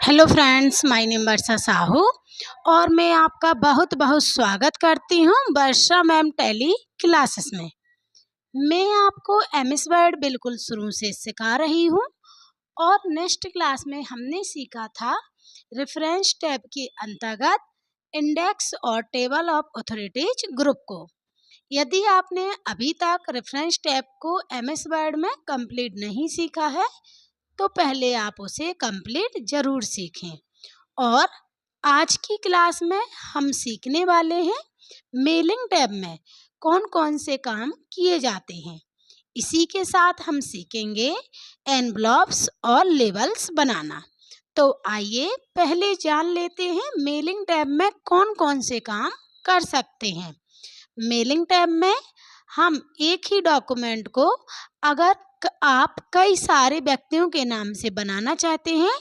Hello friends, my name वर्षा साहू और मैं आपका बहुत बहुत स्वागत करती हूँ वर्षा मैम टेली क्लासेस में। मैं आपको एमएस वर्ड बिल्कुल शुरू से सिखा रही हूँ और नेक्स्ट क्लास में हमने सीखा था रेफरेंस टैब के अंतर्गत इंडेक्स और टेबल ऑफ अथॉरिटीज ग्रुप को। यदि आपने अभी तक रेफरेंस टैब को एमएस वर्ड में कंप्लीट नहीं सीखा है तो पहले आप उसे कंप्लीट ज़रूर सीखें। और आज की क्लास में हम सीखने वाले हैं मेलिंग टैब में कौन कौन से काम किए जाते हैं। इसी के साथ हम सीखेंगे एनवलप्स और लेबल्स बनाना। तो आइए पहले जान लेते हैं मेलिंग टैब में कौन कौन से काम कर सकते हैं। मेलिंग टैब में हम एक ही डॉक्यूमेंट को अगर आप कई सारे व्यक्तियों के नाम से बनाना चाहते हैं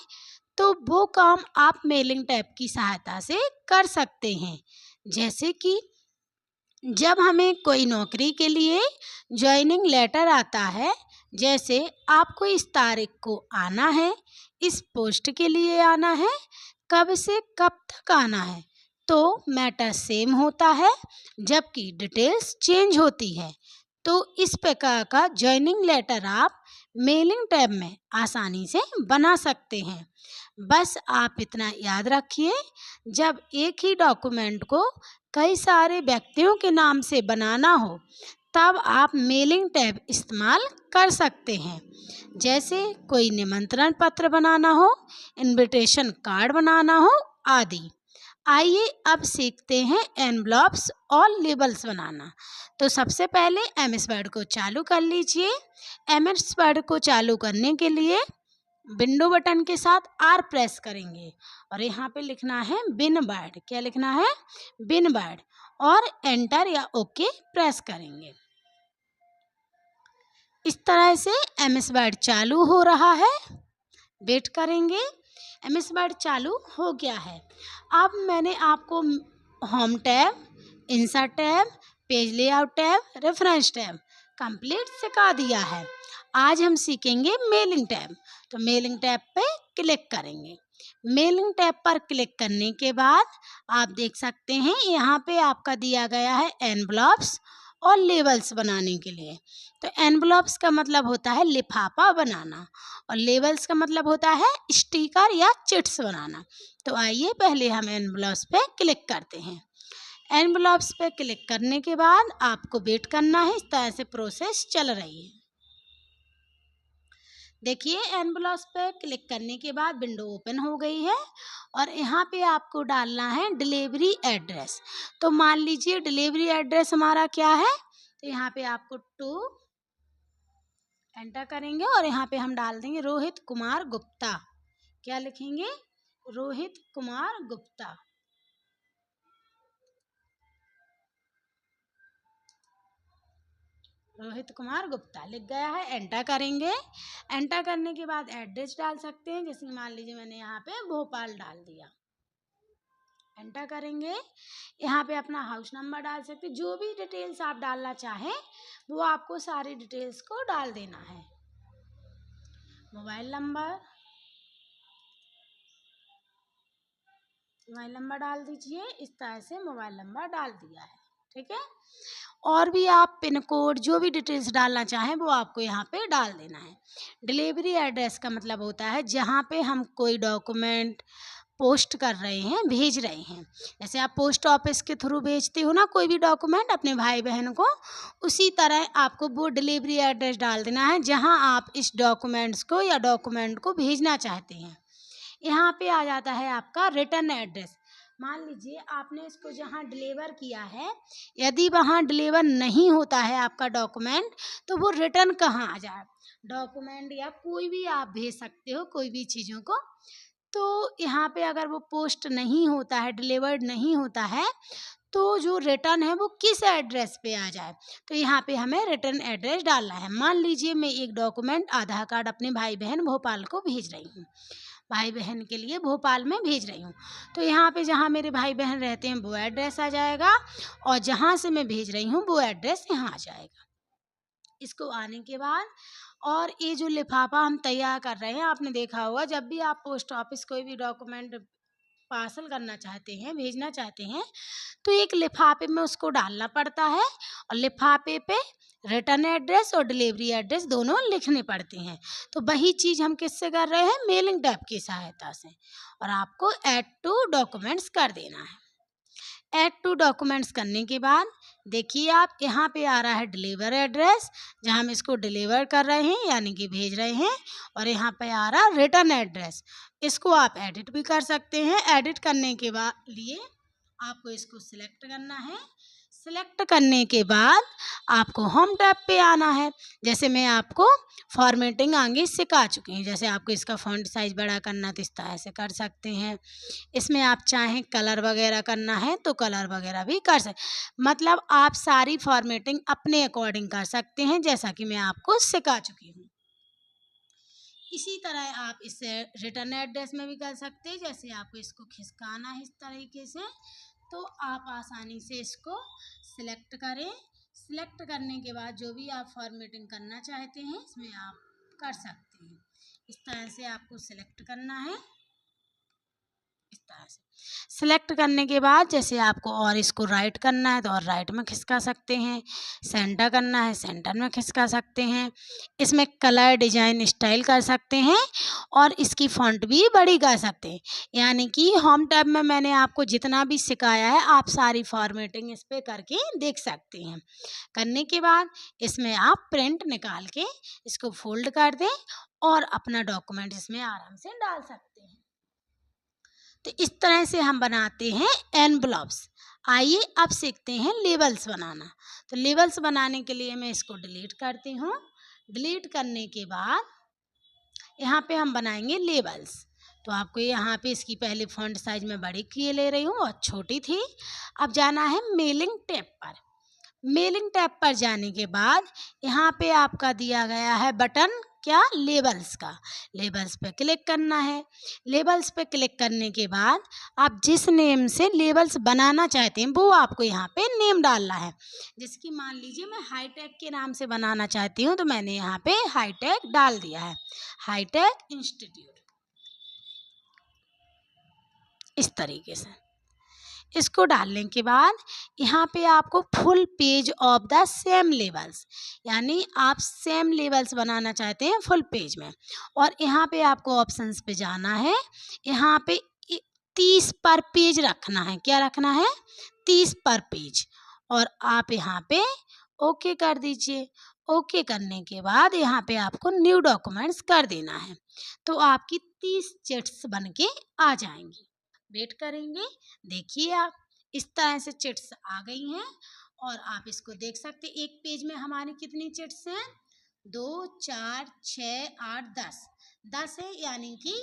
तो वो काम आप मेलिंग टैब की सहायता से कर सकते हैं। जैसे कि जब हमें कोई नौकरी के लिए ज्वाइनिंग लेटर आता है, जैसे आपको इस तारीख को आना है, इस पोस्ट के लिए आना है, कब से कब तक आना है, तो मैटर सेम होता है जबकि डिटेल्स चेंज होती है। तो इस प्रकार का ज्वाइनिंग लेटर आप मेलिंग टैब में आसानी से बना सकते हैं। बस आप इतना याद रखिए, जब एक ही डॉक्यूमेंट को कई सारे व्यक्तियों के नाम से बनाना हो तब आप मेलिंग टैब इस्तेमाल कर सकते हैं। जैसे कोई निमंत्रण पत्र बनाना हो, इनविटेशन कार्ड बनाना हो आदि। आइए अब सीखते हैं एनवलप्स और लेबल्स बनाना। तो सबसे पहले एमएस वर्ड को चालू कर लीजिए। एमएस वर्ड को चालू करने के लिए विंडो बटन के साथ आर प्रेस करेंगे और यहाँ पे लिखना है बिन वर्ड। क्या लिखना है? बिन वर्ड। और एंटर या ओके प्रेस करेंगे। इस तरह से एमएस वर्ड चालू हो रहा है। वेट करेंगे। एमएस वर्ड चालू हो गया है। अब मैंने आपको home tab, insert tab, page layout tab, reference tab complete सिखा दिया है। आज हम सीखेंगे मेलिंग टैब। तो मेलिंग टैब पे क्लिक करेंगे। मेलिंग टैब पर क्लिक करने के बाद आप देख सकते हैं यहाँ पे आपका दिया गया है एनवलप्स और लेबल्स बनाने के लिए। तो एनवलप्स का मतलब होता है लिफाफा बनाना और लेबल्स का मतलब होता है स्टिकर या चिट्स बनाना। तो आइए पहले हम एनवलप्स पे क्लिक करते हैं। एनवलप्स पे क्लिक करने के बाद आपको वेट करना है। इस तरह से प्रोसेस चल रही है। देखिए एनवलप्स पे क्लिक करने के बाद विंडो ओपन हो गई है और यहाँ पे आपको डालना है डिलीवरी एड्रेस। तो मान लीजिए डिलीवरी एड्रेस हमारा क्या है, तो यहाँ पे आपको 2 एंटर करेंगे और यहाँ पे हम डाल देंगे रोहित कुमार गुप्ता। क्या लिखेंगे? रोहित कुमार गुप्ता। रोहित कुमार गुप्ता लिख गया है। एंटर करेंगे। एंटर करने के बाद एड्रेस डाल सकते हैं। जैसे मान लीजिए मैंने यहाँ पे भोपाल डाल दिया। एंटर करेंगे। यहाँ पे अपना हाउस नंबर डाल सकते हैं। जो भी डिटेल्स आप डालना चाहें वो आपको सारी डिटेल्स को डाल देना है। मोबाइल नंबर डाल दीजिए। इस तरह से मोबाइल नंबर डाल दिया है। ठीक है। और भी आप पिन कोड जो भी डिटेल्स डालना चाहें वो आपको यहाँ पे डाल देना है। डिलीवरी एड्रेस का मतलब होता है जहाँ पे हम कोई डॉक्यूमेंट पोस्ट कर रहे हैं, भेज रहे हैं। जैसे आप पोस्ट ऑफिस के थ्रू भेजते हो ना कोई भी डॉक्यूमेंट अपने भाई बहन को, उसी तरह आपको वो डिलीवरी एड्रेस डाल देना है जहाँ आप इस डॉक्यूमेंट्स को या डॉक्यूमेंट को भेजना चाहते हैं। यहाँ पे आ जाता है आपका रिटर्न एड्रेस। मान लीजिए आपने इसको जहाँ डिलीवर किया है, यदि वहाँ डिलीवर नहीं होता है आपका डॉक्यूमेंट तो वो रिटर्न कहाँ आ जाए। डॉक्यूमेंट या कोई भी आप भेज सकते हो कोई भी चीज़ों को। तो यहाँ पे अगर वो पोस्ट नहीं होता है, डिलीवर्ड नहीं होता है, तो जो रिटर्न है वो किस एड्रेस पे आ जाए। तो यहाँ पे हमें रिटर्न एड्रेस डालना है। मान लीजिए मैं एक डॉक्यूमेंट आधार कार्ड अपने भाई बहन भोपाल को भेज रही हूँ, भाई बहन के लिए भोपाल में भेज रही हूँ। तो यहाँ पे जहाँ मेरे भाई बहन रहते हैं वो एड्रेस आ जाएगा और जहाँ से मैं भेज रही हूँ वो एड्रेस यहाँ आ जाएगा। इसको आने के बाद और ये जो लिफाफा हम तैयार कर रहे हैं, आपने देखा होगा जब भी आप पोस्ट ऑफिस कोई भी डॉक्यूमेंट पार्सल करना चाहते हैं, भेजना चाहते हैं, तो एक लिफाफे में उसको डालना पड़ता है और लिफाफे पे रिटर्न एड्रेस और डिलीवरी एड्रेस दोनों लिखने पड़ते हैं। तो वही चीज़ हम किससे कर रहे हैं, मेलिंग टैब की सहायता से। और आपको ऐड टू डॉक्यूमेंट्स कर देना है। ऐड टू डॉक्यूमेंट्स करने के बाद देखिए आप यहाँ पे आ रहा है डिलीवर एड्रेस, जहाँ हम इसको डिलीवर कर रहे हैं यानी कि भेज रहे हैं, और यहाँ पे आ रहा है रिटर्न एड्रेस। इसको आप एडिट भी कर सकते हैं। एडिट करने के बाद लिए आपको इसको सिलेक्ट करना है। सिलेक्ट करने के बाद आपको होम टैब पे आना है। जैसे मैं आपको फॉर्मेटिंग आगे सिखा चुकी हूँ, जैसे आपको इसका फॉन्ट साइज बड़ा करना तो इस तरह से कर सकते हैं। इसमें आप चाहें कलर वगैरह करना है तो कलर वगैरह भी कर सकते, मतलब आप सारी फॉर्मेटिंग अपने अकॉर्डिंग कर सकते हैं, जैसा कि मैं आपको सिखा चुकी हूँ। इसी तरह आप इसे रिटर्न एड्रेस में भी कर सकते हैं। जैसे आपको इसको खिसकाना है इस तरीके से, तो आप आसानी से इसको सिलेक्ट करें। सिलेक्ट करने के बाद जो भी आप फॉर्मेटिंग करना चाहते हैं इसमें आप कर सकते हैं। इस तरह से आपको सिलेक्ट करना है। इस तरह से सिलेक्ट करने के बाद जैसे आपको और इसको राइट करना है तो और राइट में खिसका सकते हैं, सेंटर करना है सेंटर में खिसका सकते हैं। इसमें कलर डिजाइन स्टाइल कर सकते हैं और इसकी फॉन्ट भी बड़ी कर सकते हैं। यानी कि होम टैब में मैंने आपको जितना भी सिखाया है आप सारी फॉर्मेटिंग इस पर करके देख सकते हैं। करने के बाद इसमें आप प्रिंट निकाल के इसको फोल्ड कर दें और अपना डॉक्यूमेंट इसमें आराम से डाल सकते हैं। तो इस तरह से हम बनाते हैं एनवलप्स। आइए अब सीखते हैं लेबल्स बनाना। तो लेबल्स बनाने के लिए मैं इसको डिलीट करती हूँ। डिलीट करने के बाद यहाँ पे हम बनाएंगे लेबल्स। तो आपको यहाँ पे इसकी पहले फॉन्ट साइज में बड़ी किए ले रही हूँ और छोटी थी। अब जाना है मेलिंग टैब पर। मेलिंग टैब पर जाने के बाद यहाँ पे आपका दिया गया है बटन क्या, लेबल्स का। लेबल्स पे क्लिक करना है। लेबल्स पे क्लिक करने के बाद आप जिस नेम से लेबल्स बनाना चाहते हैं वो आपको यहाँ पे नेम डालना है। जैसे कि मान लीजिए मैं हाईटेक के नाम से बनाना चाहती हूँ तो मैंने यहाँ पे हाईटेक डाल दिया है, हाईटेक इंस्टीट्यूट। इस तरीके से इसको डालने के बाद यहाँ पे आपको full page of the same levels, यानी आप सेम लेवल्स बनाना चाहते हैं फुल पेज में। और यहाँ पे आपको ऑप्शंस पे जाना है। यहाँ पे 30 पर पेज रखना है। क्या रखना है, 30 पर पेज। और आप यहाँ पे ओके कर दीजिए। ओके करने के बाद यहाँ पे आपको न्यू डॉक्यूमेंट्स कर देना है। तो आपकी 30 चिट्स बन के आ जाएंगी। वेट करेंगे। देखिए आप इस तरह से चिट्स आ गई हैं और आप इसको देख सकते हैं। एक पेज में हमारी कितनी चिट्स हैं, 2 4 6 8 10 है, यानी कि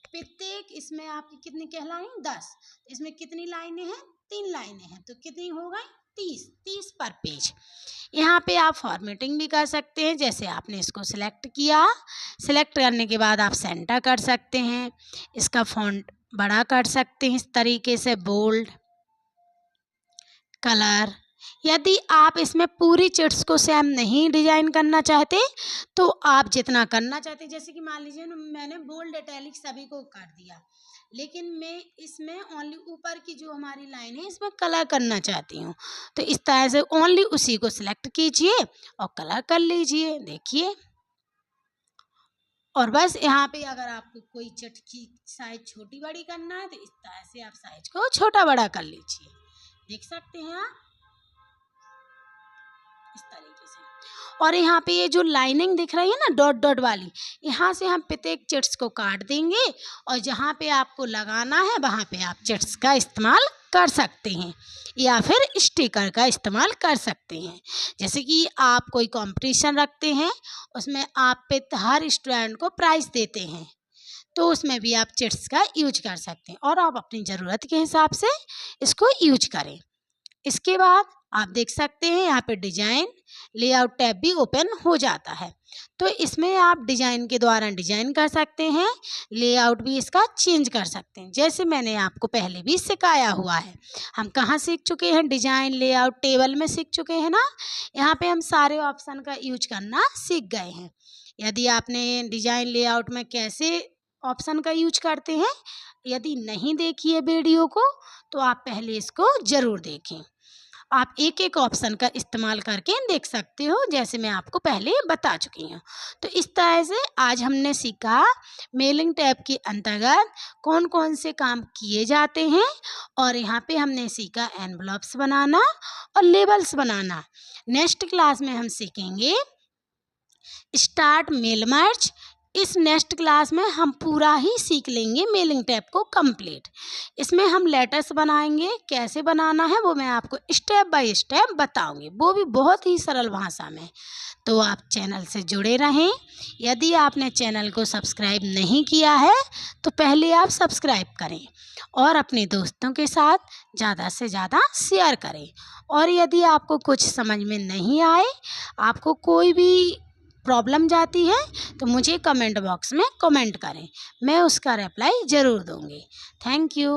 प्रत्येक इसमें आपकी कितनी कहलाई, 10। इसमें कितनी लाइनें हैं, 3 लाइनें हैं, तो कितनी हो गई, 30 पर पेज। यहाँ पे आप फॉर्मेटिंग भी कर सकते हैं। जैसे आपने इसको सिलेक्ट किया, सिलेक्ट करने के बाद आप सेंटर कर सकते हैं, इसका फॉन्ट बड़ा कर सकते हैं इस तरीके से, बोल्ड, कलर। यदि आप इसमें पूरी चिट्स को सेम नहीं डिजाइन करना चाहते तो आप जितना करना चाहते, जैसे कि मान लीजिए मैंने बोल्ड इटैलिक सभी को कर दिया, लेकिन मैं इसमें ओनली ऊपर की जो हमारी लाइन है इसमें कलर करना चाहती हूँ, तो इस तरह से ओनली उसी को सिलेक्ट कीजिए और कलर कर लीजिए। देखिए, और बस यहाँ पे अगर आपको कोई चिट की साइज छोटी बड़ी करना है तो इस तरह से आप साइज को छोटा बड़ा कर लीजिए। देख सकते हैं आप इस तरीके से। और यहाँ पे ये जो लाइनिंग दिख रही है ना डॉट डॉट वाली, यहाँ से हम प्रत्येक चिट्स को काट देंगे और जहाँ पे आपको लगाना है वहाँ पे आप चिट्स का इस्तेमाल कर सकते हैं या फिर स्टिकर का इस्तेमाल कर सकते हैं। जैसे कि आप कोई कंपटीशन रखते हैं, उसमें आप पे हर स्टूडेंट को प्राइज़ देते हैं, तो उसमें भी आप चिट्स का यूज कर सकते हैं और आप अपनी ज़रूरत के हिसाब से इसको यूज करें। इसके बाद आप देख सकते हैं यहाँ पे डिजाइन लेआउट टैब भी ओपन हो जाता है। तो इसमें आप डिजाइन के द्वारा डिजाइन कर सकते हैं, लेआउट भी इसका चेंज कर सकते हैं, जैसे मैंने आपको पहले भी सिखाया हुआ है। हम कहाँ सीख चुके हैं, डिजाइन लेआउट टेबल में सीख चुके हैं ना। यहाँ पे हम सारे ऑप्शन का यूज करना सीख गए हैं। यदि आपने डिज़ाइन लेआउट में कैसे ऑप्शन का यूज करते हैं, यदि नहीं देखी है वीडियो को तो आप पहले इसको ज़रूर देखें। आप एक एक ऑप्शन का इस्तेमाल करके देख सकते हो, जैसे मैं आपको पहले बता चुकी हूँ। तो इस तरह से आज हमने सीखा मेलिंग टैब के अंतर्गत कौन कौन से काम किए जाते हैं, और यहाँ पे हमने सीखा एनवलप्स बनाना और लेबल्स बनाना। नेक्स्ट क्लास में हम सीखेंगे स्टार्ट मेल मर्ज। इस नेक्स्ट क्लास में हम पूरा ही सीख लेंगे मेलिंग टैब को कंप्लीट। इसमें हम लेटर्स बनाएंगे, कैसे बनाना है वो मैं आपको स्टेप बाय स्टेप बताऊंगी, वो भी बहुत ही सरल भाषा में। तो आप चैनल से जुड़े रहें। यदि आपने चैनल को सब्सक्राइब नहीं किया है तो पहले आप सब्सक्राइब करें और अपने दोस्तों के साथ ज़्यादा से ज़्यादा शेयर करें। और यदि आपको कुछ समझ में नहीं आए, आपको कोई भी प्रॉब्लम जाती है, तो मुझे कमेंट बॉक्स में कमेंट करें, मैं उसका रिप्लाई ज़रूर दूँगी। Thank you.